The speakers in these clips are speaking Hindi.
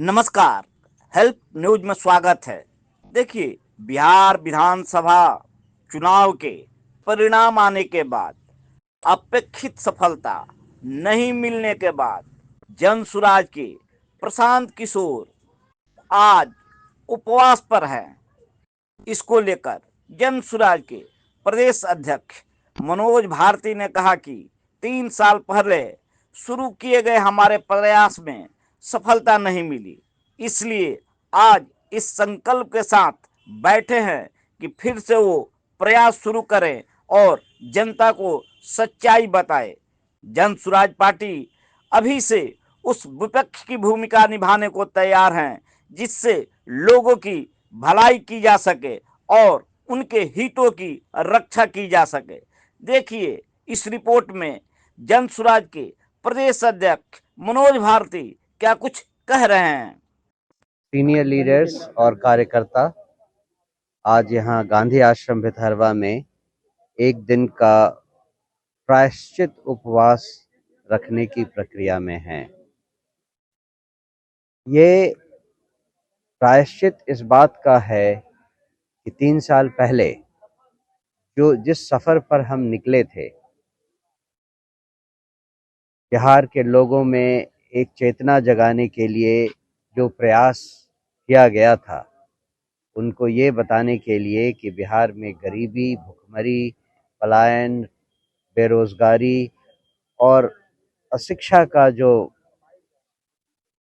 नमस्कार। हेल्प न्यूज में स्वागत है। देखिए, बिहार विधानसभा चुनाव के परिणाम आने के बाद अपेक्षित सफलता नहीं मिलने के बाद जनसुराज के प्रशांत किशोर आज उपवास पर हैं। इसको लेकर जनसुराज के प्रदेश अध्यक्ष मनोज भारती ने कहा कि 3 साल पहले शुरू किए गए हमारे प्रयास में सफलता नहीं मिली, इसलिए आज इस संकल्प के साथ बैठे हैं कि फिर से वो प्रयास शुरू करें और जनता को सच्चाई बताए। जनसुराज पार्टी अभी से उस विपक्ष की भूमिका निभाने को तैयार हैं जिससे लोगों की भलाई की जा सके और उनके हितों की रक्षा की जा सके। देखिए इस रिपोर्ट में जनसुराज के प्रदेश अध्यक्ष मनोज भारती क्या कुछ कह रहे हैं। सीनियर लीडर्स और कार्यकर्ता आज यहाँ गांधी आश्रम भितरवा में एक दिन का प्रायश्चित उपवास रखने की प्रक्रिया में हैं। ये प्रायश्चित इस बात का है कि 3 साल पहले जिस सफर पर हम निकले थे, बिहार के लोगों में एक चेतना जगाने के लिए जो प्रयास किया गया था, उनको ये बताने के लिए कि बिहार में गरीबी, भुखमरी, पलायन, बेरोजगारी और अशिक्षा का जो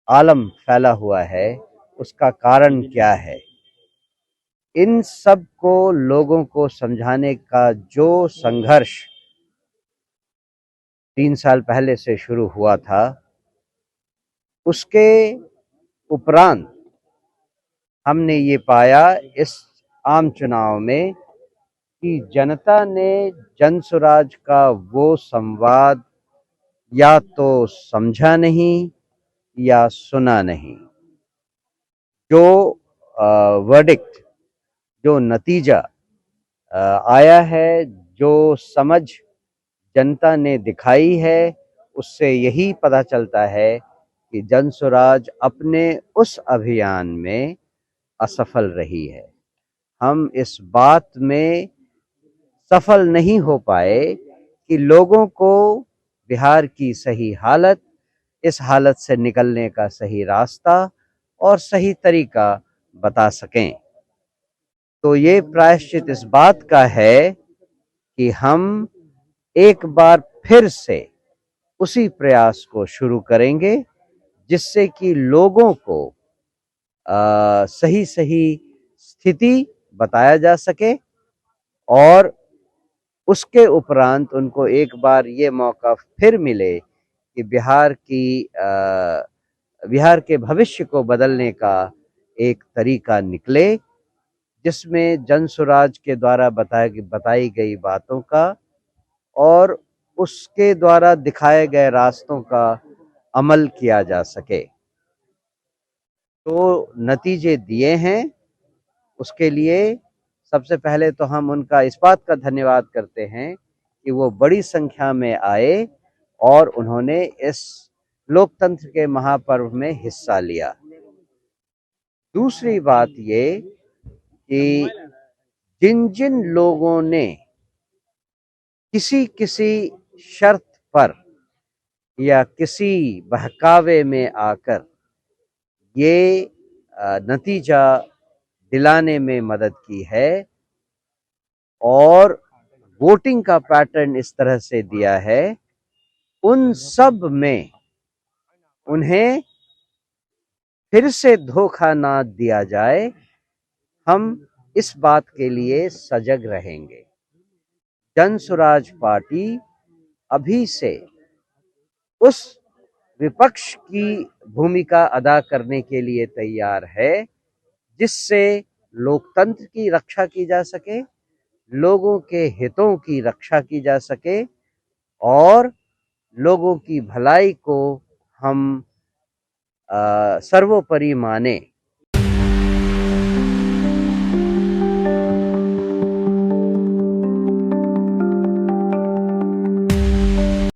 आलम फैला हुआ है, उसका कारण क्या है। इन सब को लोगों को समझाने का जो संघर्ष 3 साल पहले से शुरू हुआ था, उसके उपरांत हमने ये पाया इस आम चुनाव में कि जनता ने जनसुराज का वो संवाद या तो समझा नहीं या सुना नहीं। जो वर्डिक्ट, जो नतीजा आया है, जो समझ जनता ने दिखाई है, उससे यही पता चलता है कि जनसुराज अपने उस अभियान में असफल रही है। हम इस बात में सफल नहीं हो पाए कि लोगों को बिहार की सही हालत, इस हालत से निकलने का सही रास्ता और सही तरीका बता सकें। तो ये प्रायश्चित इस बात का है कि हम एक बार फिर से उसी प्रयास को शुरू करेंगे जिससे कि लोगों को सही सही स्थिति बताया जा सके और उसके उपरांत उनको एक बार ये मौका फिर मिले कि बिहार के भविष्य को बदलने का एक तरीका निकले, जिसमें जनसुराज के द्वारा बताई गई बातों का और उसके द्वारा दिखाए गए रास्तों का अमल किया जा सके। तो नतीजे दिए हैं, उसके लिए सबसे पहले तो हम उनका इस बात का धन्यवाद करते हैं कि वो बड़ी संख्या में आए और उन्होंने इस लोकतंत्र के महापर्व में हिस्सा लिया। दूसरी बात ये कि जिन जिन लोगों ने किसी किसी शर्त पर या किसी बहकावे में आकर ये नतीजा दिलाने में मदद की है और वोटिंग का पैटर्न इस तरह से दिया है, उन सब में उन्हें फिर से धोखा ना दिया जाए, हम इस बात के लिए सजग रहेंगे। जनसुराज पार्टी अभी से उस विपक्ष की भूमिका अदा करने के लिए तैयार है जिससे लोकतंत्र की रक्षा की जा सके, लोगों के हितों की रक्षा की जा सके और लोगों की भलाई को हम सर्वोपरि माने।